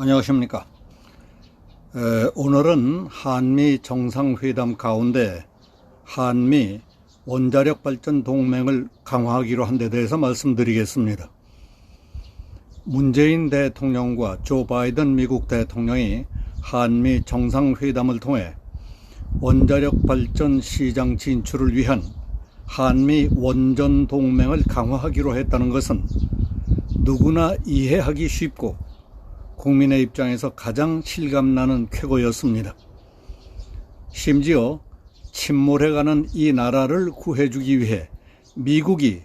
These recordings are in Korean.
안녕하십니까. 오늘은 한미 정상회담 가운데 한미 원자력 발전 동맹을 강화하기로 한 데 대해서 말씀드리겠습니다. 문재인 대통령과 조 바이든 미국 대통령이 한미 정상회담을 통해 원자력 발전 시장 진출을 위한 한미 원전 동맹을 강화하기로 했다는 것은 누구나 이해하기 쉽고 국민의 입장에서 가장 실감나는 쾌거였습니다. 심지어 침몰해가는 이 나라를 구해주기 위해 미국이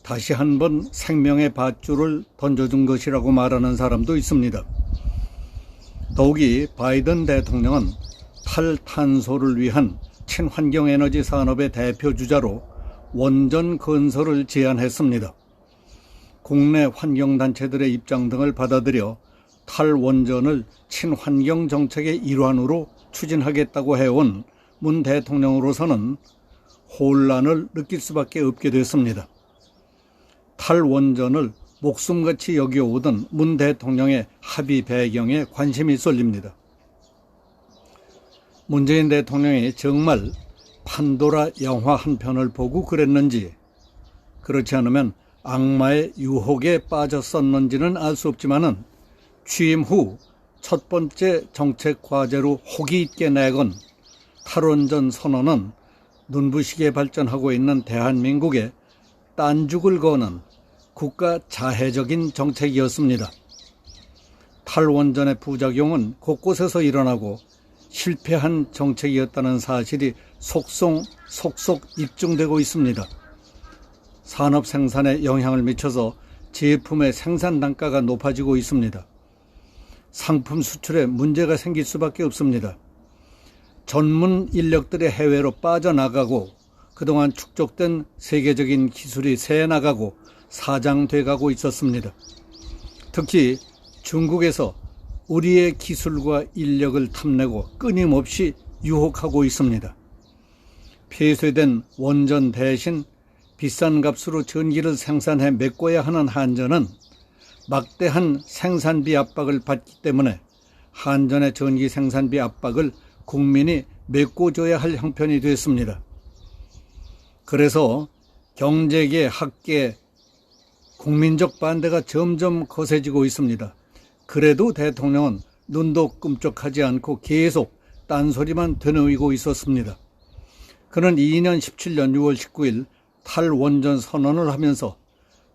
다시 한번 생명의 밧줄을 던져준 것이라고 말하는 사람도 있습니다. 더욱이 바이든 대통령은 탈탄소를 위한 친환경 에너지 산업의 대표주자로 원전 건설을 제안했습니다. 국내 환경단체들의 입장 등을 받아들여 탈원전을 친환경 정책의 일환으로 추진하겠다고 해온 문 대통령으로서는 혼란을 느낄 수밖에 없게 됐습니다. 탈원전을 목숨같이 여겨오던 문 대통령의 합의 배경에 관심이 쏠립니다. 문재인 대통령이 정말 판도라 영화 한 편을 보고 그랬는지, 그렇지 않으면 악마의 유혹에 빠졌었는지는 알 수 없지만은 취임 후 첫 번째 정책 과제로 호기 있게 내건 탈원전 선언은 눈부시게 발전하고 있는 대한민국에 딴죽을 거는 국가 자해적인 정책이었습니다. 탈원전의 부작용은 곳곳에서 일어나고 실패한 정책이었다는 사실이 속속 입증되고 있습니다. 산업 생산에 영향을 미쳐서 제품의 생산 단가가 높아지고 있습니다. 상품 수출에 문제가 생길 수밖에 없습니다. 전문 인력들의 해외로 빠져나가고 그동안 축적된 세계적인 기술이 새나가고 사장돼 가고 있었습니다. 특히 중국에서 우리의 기술과 인력을 탐내고 끊임없이 유혹하고 있습니다. 폐쇄된 원전 대신 비싼 값으로 전기를 생산해 메꿔야 하는 한전은 막대한 생산비 압박을 받기 때문에 한전의 전기 생산비 압박을 국민이 메꿔줘야 할 형편이 됐습니다. 그래서 경제계, 학계, 국민적 반대가 점점 거세지고 있습니다. 그래도 대통령은 눈도 끔찍하지 않고 계속 딴소리만 되뇌이고 있었습니다. 그는 2017년 6월 19일 탈원전 선언을 하면서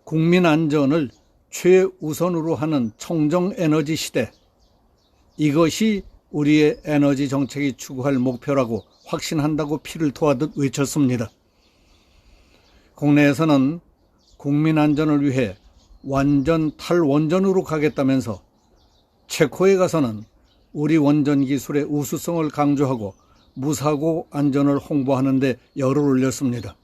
국민 안전을 최우선으로 하는 청정에너지 시대, 이것이 우리의 에너지 정책이 추구할 목표라고 확신한다고 피를 토하듯 외쳤습니다. 국내에서는 국민 안전을 위해 완전 탈원전으로 가겠다면서 체코에 가서는 우리 원전 기술의 우수성을 강조하고 무사고 안전을 홍보하는 데 열을 올렸습니다.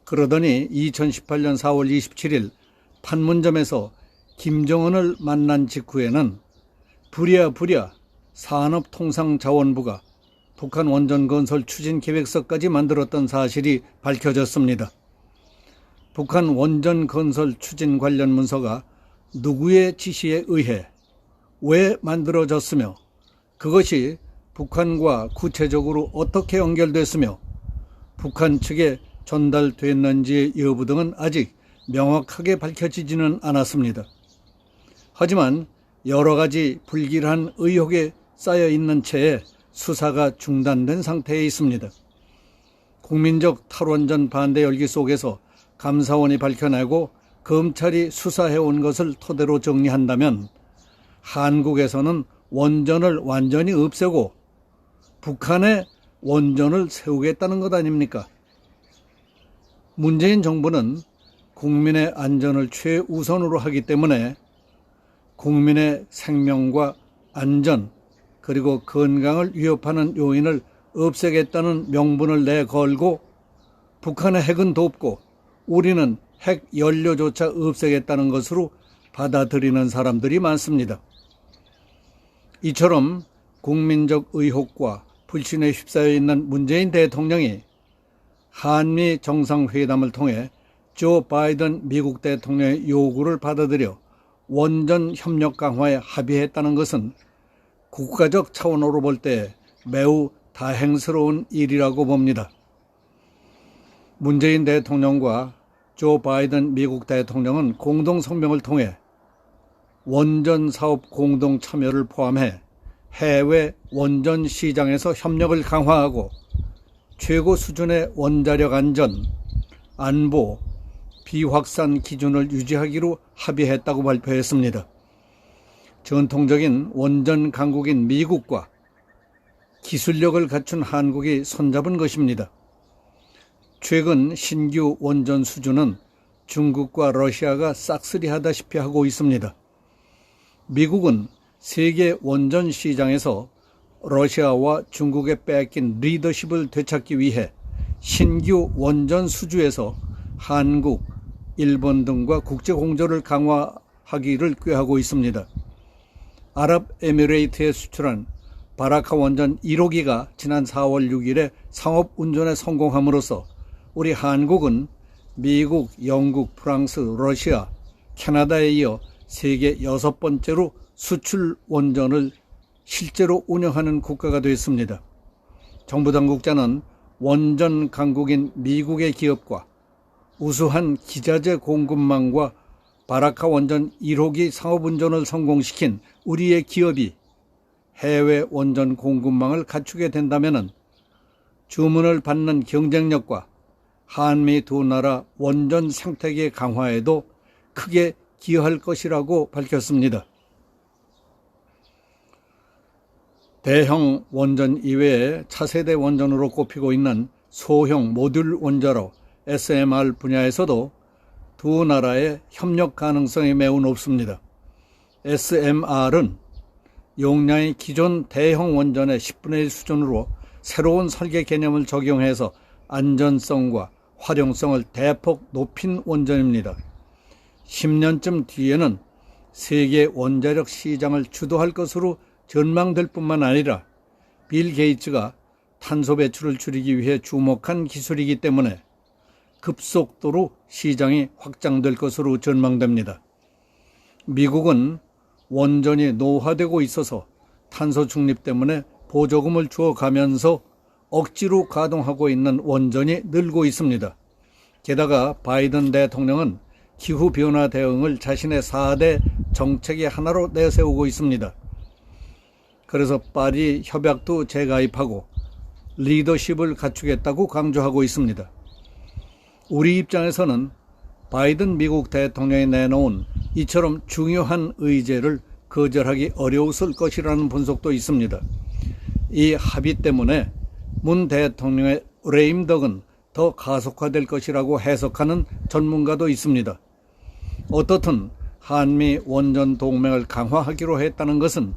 그러더니 2018년 4월 27일 판문점에서 김정은을 만난 직후에는 부랴부랴 산업통상자원부가 북한 원전 건설 추진 계획서까지 만들었던 사실이 밝혀졌습니다. 북한 원전 건설 추진 관련 문서가 누구의 지시에 의해 왜 만들어졌으며 그것이 북한과 구체적으로 어떻게 연결됐으며 북한 측에 전달됐는지의 여부 등은 아직 명확하게 밝혀지지는 않았습니다. 하지만 여러 가지 불길한 의혹에 쌓여 있는 채에 수사가 중단된 상태에 있습니다. 국민적 탈원전 반대 열기 속에서 감사원이 밝혀내고 검찰이 수사해온 것을 토대로 정리한다면 한국에서는 원전을 완전히 없애고 북한에 원전을 세우겠다는 것 아닙니까? 문재인 정부는 국민의 안전을 최우선으로 하기 때문에 국민의 생명과 안전 그리고 건강을 위협하는 요인을 없애겠다는 명분을 내걸고 북한의 핵은 돕고 우리는 핵 연료조차 없애겠다는 것으로 받아들이는 사람들이 많습니다. 이처럼 국민적 의혹과 불신에 휩싸여 있는 문재인 대통령이 한미 정상회담을 통해 조 바이든 미국 대통령의 요구를 받아들여 원전 협력 강화에 합의했다는 것은 국가적 차원으로 볼 때 매우 다행스러운 일이라고 봅니다. 문재인 대통령과 조 바이든 미국 대통령은 공동 성명을 통해 원전 사업 공동 참여를 포함해 해외 원전 시장에서 협력을 강화하고 최고 수준의 원자력 안전, 안보, 비확산 기준을 유지하기로 합의했다고 발표했습니다. 전통적인 원전 강국인 미국과 기술력을 갖춘 한국이 손잡은 것입니다. 최근 신규 원전 수주는 중국과 러시아가 싹쓸이하다시피 하고 있습니다. 미국은 세계 원전 시장에서 러시아와 중국에 뺏긴 리더십을 되찾기 위해 신규 원전 수주에서 한국, 일본 등과 국제 공조를 강화하기를 꾀하고 있습니다. 아랍에미레이트에 수출한 바라카 원전 1호기가 지난 4월 6일에 상업 운전에 성공함으로써 우리 한국은 미국, 영국, 프랑스, 러시아, 캐나다에 이어 세계 6번째로 수출 원전을 실제로 운영하는 국가가 됐습니다. 정부 당국자는 원전 강국인 미국의 기업과 우수한 기자재 공급망과 바라카 원전 1호기 상업운전을 성공시킨 우리의 기업이 해외 원전 공급망을 갖추게 된다면 주문을 받는 경쟁력과 한미 두 나라 원전 생태계 강화에도 크게 기여할 것이라고 밝혔습니다. 대형 원전 이외에 차세대 원전으로 꼽히고 있는 소형 모듈 원자로 SMR 분야에서도 두 나라의 협력 가능성이 매우 높습니다. SMR은 용량이 기존 대형 원전의 10분의 1 수준으로 새로운 설계 개념을 적용해서 안전성과 활용성을 대폭 높인 원전입니다. 10년쯤 뒤에는 세계 원자력 시장을 주도할 것으로 전망될 뿐만 아니라 빌 게이츠가 탄소 배출을 줄이기 위해 주목한 기술이기 때문에 급속도로 시장이 확장될 것으로 전망됩니다. 미국은 원전이 노후화되고 있어서 탄소 중립 때문에 보조금을 주어가면서 억지로 가동하고 있는 원전이 늘고 있습니다. 게다가 바이든 대통령은 기후변화 대응을 자신의 4대 정책의 하나로 내세우고 있습니다. 그래서 파리 협약도 재가입하고 리더십을 갖추겠다고 강조하고 있습니다. 우리 입장에서는 바이든 미국 대통령이 내놓은 이처럼 중요한 의제를 거절하기 어려웠을 것이라는 분석도 있습니다. 이 합의 때문에 문 대통령의 레임덕은 더 가속화될 것이라고 해석하는 전문가도 있습니다. 어떻든 한미 원전 동맹을 강화하기로 했다는 것은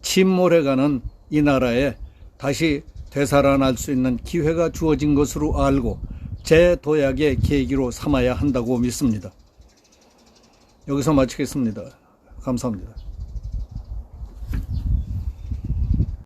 침몰해가는 이 나라에 다시 되살아날 수 있는 기회가 주어진 것으로 알고 재도약의 계기로 삼아야 한다고 믿습니다. 여기서 마치겠습니다. 감사합니다.